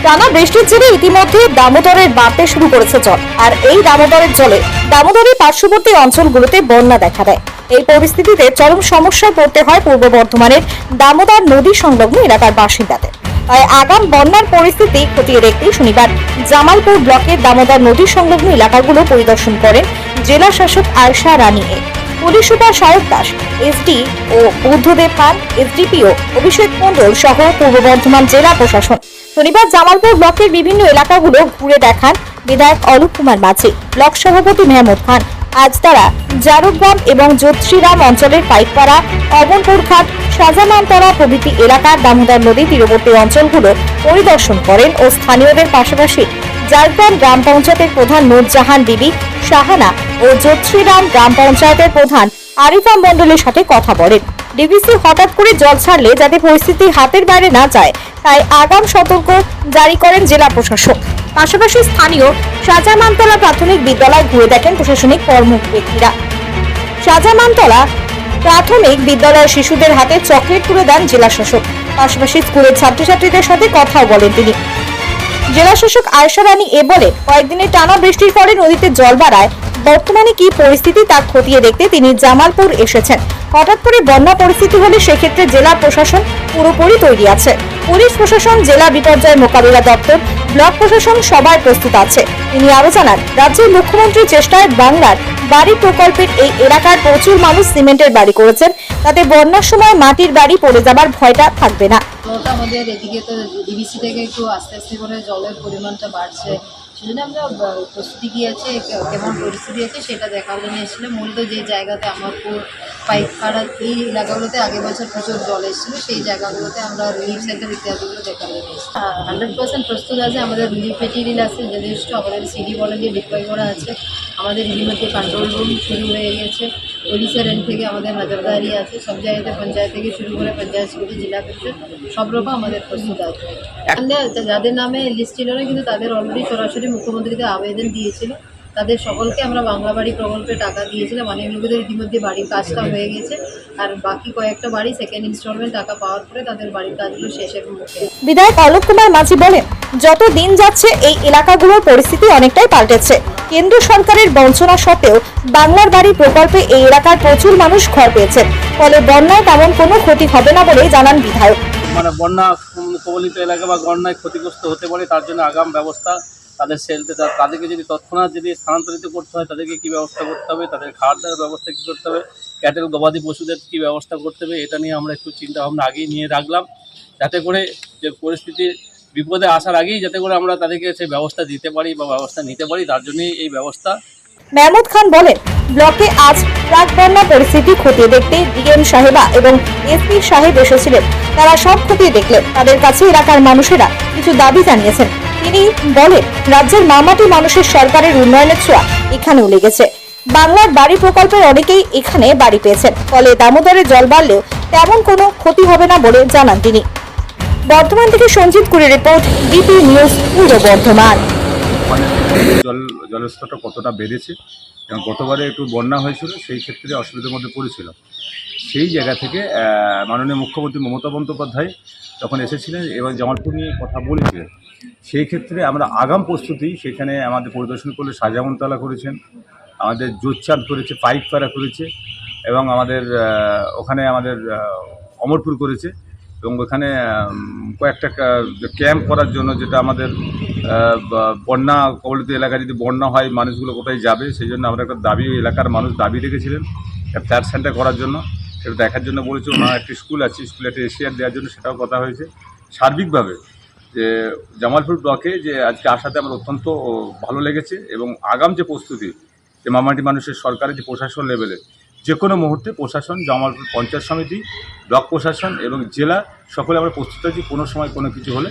টানা বৃষ্টির জেরে ইতিমধ্যে দামোদরের বাড়তে শুরু করেছে জল। আর এই দামোদরের জলে দামোদরের পার্শ্ববর্তী অঞ্চলগুলোতে বন্যা দেখা দেয়। এই পরিস্থিতিতে চরম সমস্যায় পড়তে হয় পূর্ব বর্ধমানের দামোদর নদী সংলগ্ন এলাকার বাসিন্দাদের। তাই আগাম বন্যার পরিস্থিতি খতিয়ে দেখতে শনিবার জামালপুর ব্লকের দামোদর নদী সংলগ্ন এলাকাগুলো পরিদর্শন করেন জেলা শাসক Ayesha Rani. Police super Sayak Das, SD O Buddhadeb Khan, SDPO Abhishek Mondal সহ পূর্ব বর্ধমান জেলা প্রশাসন শনিবার জামালপুর ব্লকের বিভিন্ন এলাকাগুলো ঘুরে দেখান বিধায়ক অলোক কুমার মাঝি, ব্লক সভাপতি মেহমুদ খান। আজ তারা জারুগ্রাম এবং জ্যোতিরাম অঞ্চলের পাইকপাড়া, অমনপুর ঘাট, শাহজামানতলা প্রভৃতি এলাকার দামোদর নদী তীরবর্তী অঞ্চলগুলো পরিদর্শন করেন ও স্থানীয়দের পাশাপাশি জারগ্রাম গ্রাম পঞ্চায়েতের প্রধান নূরজাহান বিবি শাহানা ও জ্যোতিরাম গ্রাম পঞ্চায়েতের প্রধান আরিফা মণ্ডলের সাথে কথা বলেন। ডিভিসি হঠাৎ করে জল ছাড়লে যাতে পরিস্থিতি হাতের বাইরে না যায় তাই আগাম সতর্ক জারি করেন জেলা প্রশাসক। পাশাপাশি স্থানীয় শাহজামানতলা প্রাথমিক বিদ্যালয় ঘুরে দেখেন প্রশাসনিক কর্মব্যক্তিরা। শাহজামানতলা প্রাথমিক বিদ্যালয়ের শিশুদের হাতে চকলেট তুলে দেন জেলা শাসক। পাশাপাশি স্কুলের ছাত্রছাত্রীদের সাথে কথাও বলেন তিনি। জেলা শাসক আয়শা রানী বলেন, কয়েকদিনের টানা বৃষ্টির পরে নদীতে জল বাড়ায় বর্তমানে কি পরিস্থিতি তা খতিয়ে দেখতে তিনি জামালপুর এসেছেন। হঠাৎ করে বন্যা পরিস্থিতি হলে সেক্ষেত্রে জেলা প্রশাসন পুরোপুরি তৈরি আছে। পুলিশ প্রশাসন, জেলা বিপর্যয় মোকাবিলা দপ্তর, ব্লক প্রশাসন সবাই প্রস্তুত আছে। তিনি আরো জানান, রাজ্যের মুখ্যমন্ত্রীর চেষ্টায় বাংলার বাড়ি প্রকল্পের এই এলাকার প্রচুর মানুষ সিমেন্টের বাড়ি করেছেন, তাতে বন্যার সময় মাটির বাড়ি পড়ে যাবার ভয়টা থাকবে না। আমাদের এদিকে তো ডিবিসি থেকে একটু আস্তে আস্তে করে জলের পরিমাণটা বাড়ছে, সেজন্য আমরা প্রস্তুতি কি আছে, কেমন পরিস্থিতি আছে সেটা দেখার জন্য এসেছিলাম। মূলত যে জায়গাতে আমারপুর, পাইকপাড়া এই এলাকাগুলোতে আগের বছর প্রচুর জল এসেছিলো, সেই জায়গাগুলোতে আমরা রিলিফ সেন্টার ইত্যাদিগুলো দেখার জন্য এসেছি। 100% প্রস্তুত আছে, আমাদের রিলিফ মেটেরিয়াল আছে যথেষ্ট, আমাদের সিডি ভলেন্টিয়ার ডিপ্লয় করা আছে, আমাদের ইতিমধ্যে কন্ট্রোল রুম শুরু হয়ে গেছে, পুলিশের এন্ড থেকে আমাদের নজরদারি আছে, সব জায়গাতে পঞ্চায়েত থেকে শুরু করে পঞ্চায়েত সমিতি, জেলা পরিষদ সব রকম আমাদের প্রস্তুত আছে। যাদের নামে লিস্ট ছিল না কিন্তু তাদের অলরেডি সরাসরি মুখ্যমন্ত্রীকে আবেদন দিয়েছিল, তাদের সকলকে আমরা বাংলা বাড়ি প্রকল্পে টাকা দিয়েছিলাম। অনেক লোকেদের ইতিমধ্যে বাড়ির কাজটা হয়ে গেছে, আর বাকি কয়েকটা বাড়ি সেকেন্ড ইনস্টলমেন্ট টাকা পাওয়ার পরে তাদের বাড়ির কাজগুলো শেষের মুখে। বিধায়ক অলোক কুমার মাঝি বলেন, যত দিন যাচ্ছে এই এলাকাগুলোর পরিস্থিতি অনেকটাই পাল্টেছে। কেন্দ্র সরকারের বঞ্চনা সত্ত্বেও বাংলার বাড়ি প্রকল্পে এই এলাকার প্রচুর মানুষ ঘর পেয়েছেন, ফলে বন্যায় তেমন কোনো ক্ষতি হবে না বলে জানান বিধায়ক। মানে বন্যা কবলিত এলাকা বা বন্যায় ক্ষতিগ্রস্ত হতে পারে, তার জন্য আগাম ব্যবস্থা তাদের তাদেরকে যদি তৎক্ষণাৎ যদি স্থানান্তরিত করতে হয় তাদেরকে কী ব্যবস্থা করতে হবে, তাদের খাওয়ার দাওয়ার ব্যবস্থা কী করতে হবে, ক্যাটেল গবাদি পশুদের কী ব্যবস্থা করতে হবে, এটা নিয়ে আমরা একটু চিন্তা ভাবনা আগেই নিয়ে রাখলাম, যাতে করে যে পরিস্থিতির বিপদে আসার আগেই যাতে করে আমরা তাদেরকে সেই ব্যবস্থা দিতে পারি বা ব্যবস্থা নিতে পারি, তার জন্যই এই ব্যবস্থা। মেহমুদ খান বলেন, ব্লকে আজ প্রাক বন্যা পরিস্থিতি খতিয়ে দেখতে ডিএম সাহেবা এবং এসপি সাহেব এসেছিলেন। তারা সব খতিয়ে দেখলেন। তাদের কাছে এলাকার মানুষেরা কিছু দাবি জানিয়েছেন। তিনি বলেন, রাজ্যের মামাটি মানুষের সরকারের উন্নয়নের ছোঁয়া এখানেও লেগেছে। বাংলার বাড়ি প্রকল্পের অনেকেই এখানে বাড়ি পেয়েছেন, ফলে দামোদরে জল বাড়লেও তেমন কোনো ক্ষতি হবে না বলে জানান তিনি। বর্ধমান থেকে সঞ্জিত কুড়ি রিপোর্ট, ডিপি নিউজ, পূর্ব বর্ধমান। জলের স্তরটা কতটা বেড়েছে এবং গতবারে একটু বন্যা হয়েছিল, সেই ক্ষেত্রে অসুবিধার মধ্যে পড়েছিল। সেই জায়গা থেকে মাননীয় মুখ্যমন্ত্রী মমতা বন্দ্যোপাধ্যায় যখন এসেছিলেন এবং জামালপুর নিয়ে কথা বলেছিলেন, সেই ক্ষেত্রে আমরা আগাম প্রস্তুতি সেখানে আমাদের পরিদর্শন করলে শাহজামানতলা করেছেন, আমাদের জোরচাঁদ করেছে, পাইকপাড়া করেছে এবং আমাদের ওখানে আমাদের অমরপুর করেছে এবং ওখানে কয়েকটা ক্যাম্প করার জন্য, যেটা আমাদের বন্যা কবলিত এলাকায় যদি বন্যা হয় মানুষগুলো কোথায় যাবে, সেই জন্য আমরা একটা দাবি, এলাকার মানুষ দাবি রেখেছিলেন একটা ফ্ল্যাট সেন্টার করার জন্য, সেটা দেখার জন্য বলেছে। ওনার একটি স্কুল আছে, স্কুলে একটা এশিয়ার দেওয়ার জন্য সেটাও কথা হয়েছে। সার্বিকভাবে যে জামালপুর ব্লকে যে আজকে আসাতে আমার অত্যন্ত ভালো লেগেছে এবং আগাম যে প্রস্তুতি, যে মামাটি মানুষের সরকারের যে প্রশাসন লেভেলে যে কোনো মুহূর্তে প্রশাসন, জামালপুর পঞ্চায়েত সমিতি, ব্লক প্রশাসন এবং জেলা সকলে আমরা প্রস্তুত আছি কোনো সময় কোনো কিছু হলে